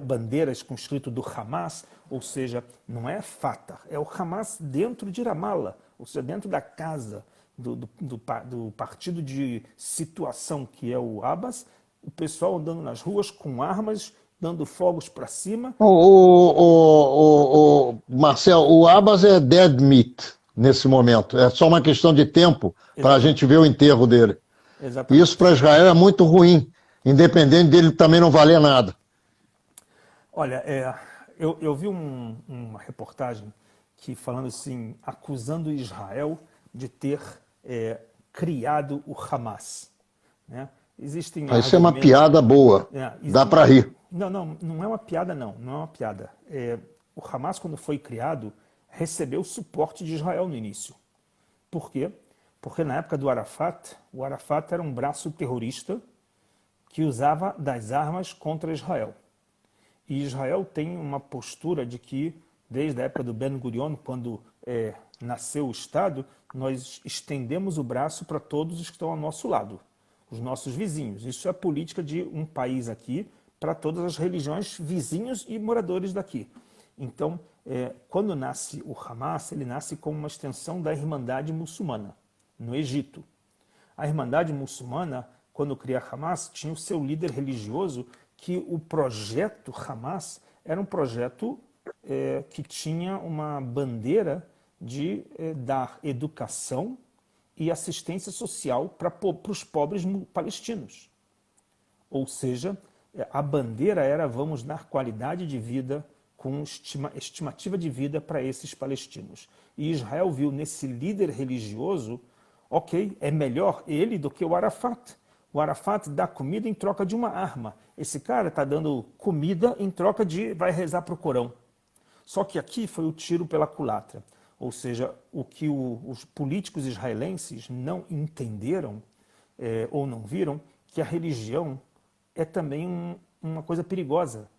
bandeiras com escrito do Hamas, ou seja, não é Fatah, é o Hamas dentro de Ramallah, ou seja, dentro da casa do partido de situação que é o Abbas, o pessoal andando nas ruas com armas, dando fogos para cima. Marcel, o Abbas é dead meat nesse momento, é só uma questão de tempo para a gente ver o enterro dele. Exatamente. Isso para Israel é muito ruim, independente dele também não valer nada. Olha, eu vi uma reportagem que falando assim, acusando Israel de ter criado o Hamas, né? Existem isso é uma piada boa, dá para rir. Não é uma piada não é uma piada. O Hamas, quando foi criado, recebeu suporte de Israel no início. Por quê? Porque na época do Arafat, o Arafat era um braço terrorista que usava das armas contra Israel. E Israel tem uma postura de que, desde a época do Ben Gurion, quando nasceu o Estado, nós estendemos o braço para todos os que estão ao nosso lado, os nossos vizinhos. Isso é a política de um país aqui para todas as religiões, vizinhos e moradores daqui. Então, quando nasce o Hamas, ele nasce como uma extensão da Irmandade Muçulmana, no Egito. A Irmandade Muçulmana, quando cria Hamas, tinha o seu líder religioso, que o projeto Hamas era um projeto que tinha uma bandeira de dar educação e assistência social para os pobres palestinos. Ou seja, a bandeira era vamos dar qualidade de vida com estimativa de vida para esses palestinos. E Israel viu nesse líder religioso, ok, é melhor ele do que o Arafat. O Arafat dá comida em troca de uma arma. Esse cara está dando comida em troca de vai rezar para o Corão. Só que aqui foi o tiro pela culatra. Ou seja, o que os políticos israelenses não entenderam ou não viram, que a religião é também uma coisa perigosa.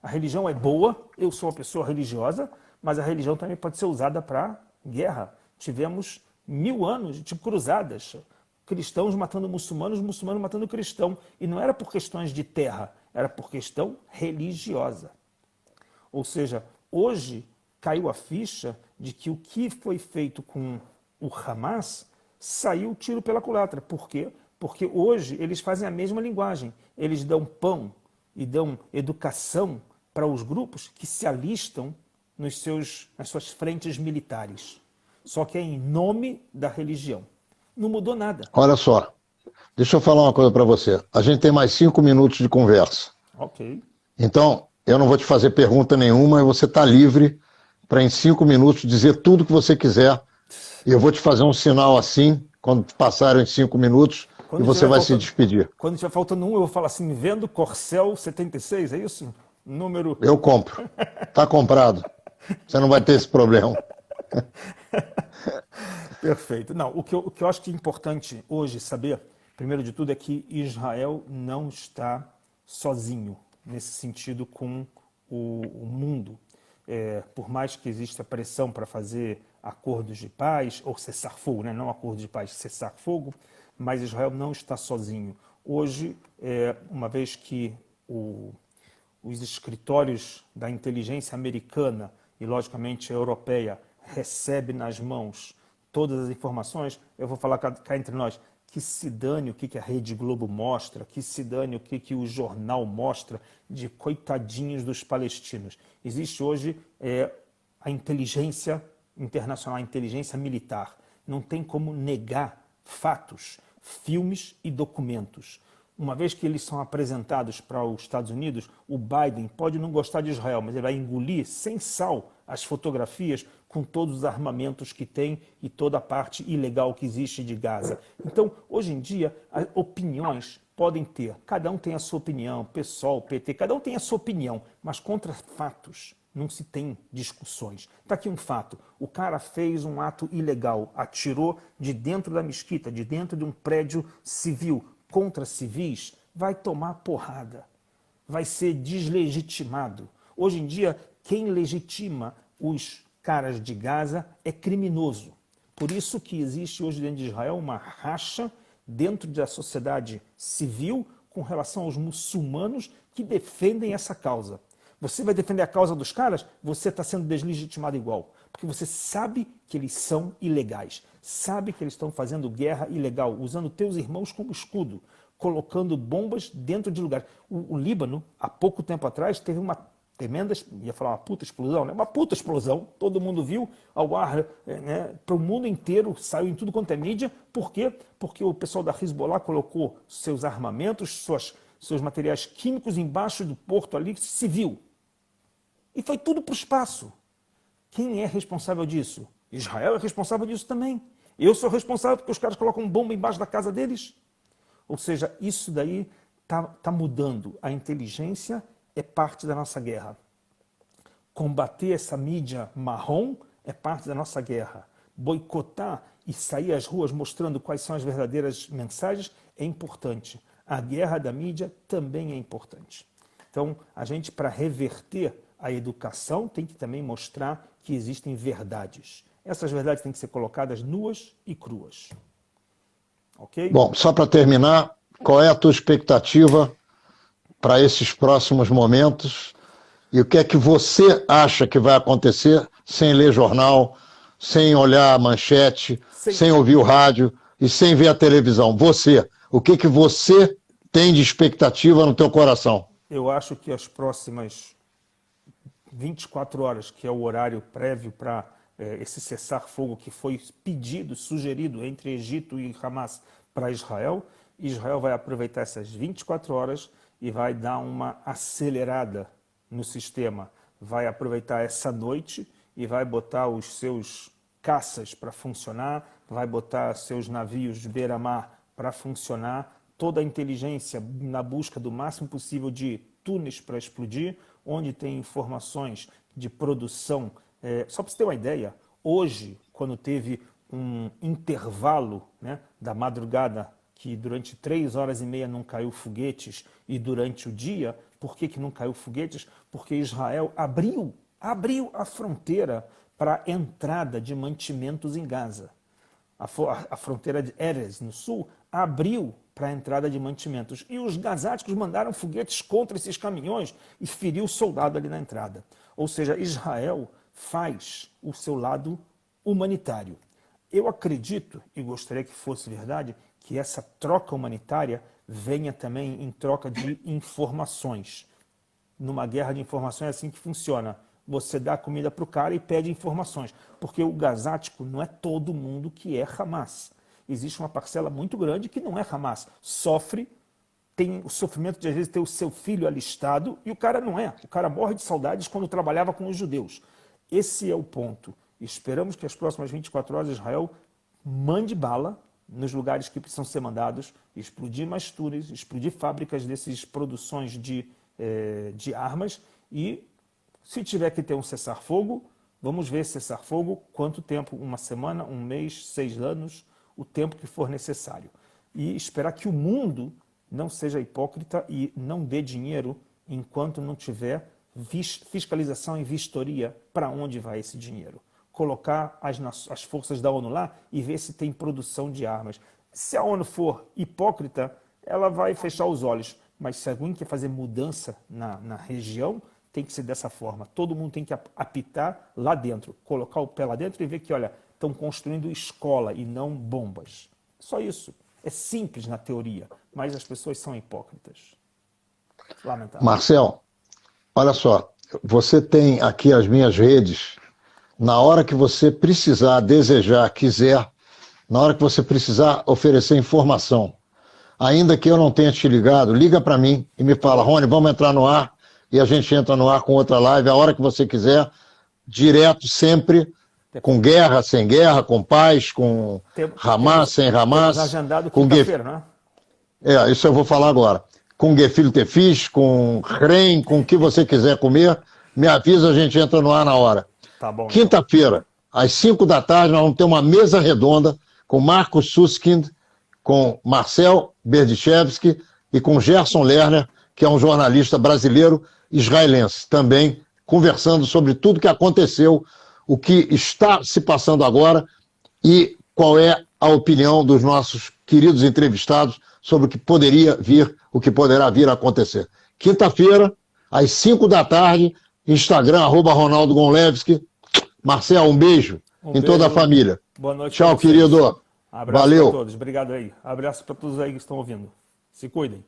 A religião é boa, eu sou uma pessoa religiosa, mas a religião também pode ser usada para guerra. Tivemos 1000 anos de cruzadas, cristãos matando muçulmanos, muçulmanos matando cristão. E não era por questões de terra, era por questão religiosa. Ou seja, hoje caiu a ficha de que o que foi feito com o Hamas saiu o tiro pela culatra. Por quê? Porque hoje eles fazem a mesma linguagem. Eles dão pão e dão educação para os grupos que se alistam nas suas frentes militares. Só que é em nome da religião. Não mudou nada. Olha só, deixa eu falar uma coisa para você. A gente tem mais 5 minutos de conversa. Ok. Então, eu não vou te fazer pergunta nenhuma e você está livre para, em 5 minutos, dizer tudo que você quiser. E eu vou te fazer um sinal assim, quando passarem os 5 minutos, e você vai se despedir. Quando estiver faltando um, eu vou falar assim, vendo Corcel 76, é isso? Número... Eu compro. Está comprado. Você não vai ter esse problema. Perfeito. Não, o que eu acho que é importante hoje saber, primeiro de tudo, é que Israel não está sozinho nesse sentido com o mundo. Por mais que exista pressão para fazer acordos de paz, ou cessar fogo, né? Não acordos de paz, cessar fogo, mas Israel não está sozinho. Hoje, uma vez que os escritórios da inteligência americana e, logicamente, a europeia recebem nas mãos todas as informações, eu vou falar cá entre nós, que se dane o que a Rede Globo mostra, que se dane o que o jornal mostra de coitadinhos dos palestinos. Existe hoje a inteligência internacional, a inteligência militar. Não tem como negar fatos, filmes e documentos. Uma vez que eles são apresentados para os Estados Unidos, o Biden pode não gostar de Israel, mas ele vai engolir sem sal as fotografias com todos os armamentos que tem e toda a parte ilegal que existe de Gaza. Então, hoje em dia, as opiniões podem ter. Cada um tem a sua opinião, PSOL, PT, cada um tem a sua opinião, mas contra fatos não se tem discussões. Está aqui um fato, o cara fez um ato ilegal, atirou de dentro da mesquita, de dentro de um prédio civil, contra civis, vai tomar porrada, vai ser deslegitimado. Hoje em dia, quem legitima os caras de Gaza é criminoso. Por isso que existe hoje dentro de Israel uma racha dentro da sociedade civil com relação aos muçulmanos que defendem essa causa. Você vai defender a causa dos caras, você está sendo deslegitimado igual. Porque você sabe que eles são ilegais, sabe que eles estão fazendo guerra ilegal, usando teus irmãos como escudo, colocando bombas dentro de lugares. O Líbano, há pouco tempo atrás, teve uma tremenda, ia falar uma puta explosão, né? Uma puta explosão, todo mundo viu ao ar, né? Para o mundo inteiro, saiu em tudo quanto é mídia. Por quê? Porque o pessoal da Hezbollah colocou seus armamentos, seus materiais químicos embaixo do porto ali civil. E foi tudo para o espaço. Quem é responsável disso? Israel é responsável disso também. Eu sou responsável porque os caras colocam bomba embaixo da casa deles. Ou seja, isso daí tá mudando. A inteligência é parte da nossa guerra. Combater essa mídia marrom é parte da nossa guerra. Boicotar e sair às ruas mostrando quais são as verdadeiras mensagens é importante. A guerra da mídia também é importante. Então, a gente, para reverter a educação, tem que também mostrar que existem verdades. Essas verdades têm que ser colocadas nuas e cruas. Ok? Bom, só para terminar, qual é a tua expectativa para esses próximos momentos e o que é que você acha que vai acontecer sem ler jornal, sem olhar a manchete, sem ouvir o rádio e sem ver a televisão? Você, o que você tem de expectativa no teu coração? Eu acho que as próximas 24 horas, que é o horário prévio para esse cessar-fogo que foi pedido, sugerido entre Egito e Hamas para Israel, Israel vai aproveitar essas 24 horas e vai dar uma acelerada no sistema. Vai aproveitar essa noite e vai botar os seus caças para funcionar, vai botar seus navios de beira-mar para funcionar, toda a inteligência na busca do máximo possível de túneis para explodir, onde tem informações de produção. Só para você ter uma ideia, hoje, quando teve um intervalo, né, da madrugada, que durante 3 horas e meia não caiu foguetes, e durante o dia, por que não caiu foguetes? Porque Israel abriu a fronteira para a entrada de mantimentos em Gaza. A fronteira de Erez, no sul, abriu para a entrada de mantimentos. E os gazáticos mandaram foguetes contra esses caminhões e feriu o soldado ali na entrada. Ou seja, Israel faz o seu lado humanitário. Eu acredito, e gostaria que fosse verdade, que essa troca humanitária venha também em troca de informações. Numa guerra de informações é assim que funciona. Você dá comida para o cara e pede informações. Porque o gazático não é todo mundo que é Hamas. Existe uma parcela muito grande que não é Hamas. Sofre, tem o sofrimento de às vezes ter o seu filho alistado e o cara não é. O cara morre de saudades quando trabalhava com os judeus. Esse é o ponto. Esperamos que as próximas 24 horas Israel mande bala nos lugares que precisam ser mandados, explodir mais túneis, explodir fábricas dessas produções de armas e, se tiver que ter um cessar-fogo, vamos ver cessar-fogo, quanto tempo, uma semana, um mês, 6 anos, o tempo que for necessário. E esperar que o mundo não seja hipócrita e não dê dinheiro enquanto não tiver fiscalização e vistoria para onde vai esse dinheiro. Colocar as forças da ONU lá e ver se tem produção de armas. Se a ONU for hipócrita, ela vai fechar os olhos. Mas se alguém quer fazer mudança na região, tem que ser dessa forma. Todo mundo tem que apitar lá dentro, colocar o pé lá dentro e ver que, olha, estão construindo escola e não bombas. Só isso. É simples na teoria, mas as pessoas são hipócritas. Lamentável. Marcel, olha só, você tem aqui as minhas redes. Na hora que você precisar, desejar, quiser, na hora que você precisar oferecer informação, ainda que eu não tenha te ligado, liga para mim e me fala, Rony, vamos entrar no ar, e a gente entra no ar com outra live, a hora que você quiser, direto, sempre, com guerra, sem guerra, com paz, com Hamas, sem Hamas. Agendado quinta-feira, não é? Isso eu vou falar agora. Com gefilte fish, com rem, com o que você quiser comer, me avisa, a gente entra no ar na hora. Tá bom. Quinta-feira, às 5 da tarde, nós vamos ter uma mesa redonda com Marcos Suskind, com Marcel Berdichevsky e com Gerson Lerner, que é um jornalista brasileiro israelense, também conversando sobre tudo que aconteceu, o que está se passando agora e qual é a opinião dos nossos queridos entrevistados sobre o que poderia vir, o que poderá vir a acontecer. Quinta-feira, às 5 da tarde, Instagram, @Ronaldo Gonlewski. Marcel, um beijo em toda a família. Boa noite. Tchau, querido. Abraço Valeu. para todos. Obrigado aí. Abraço para todos aí que estão ouvindo. Se cuidem.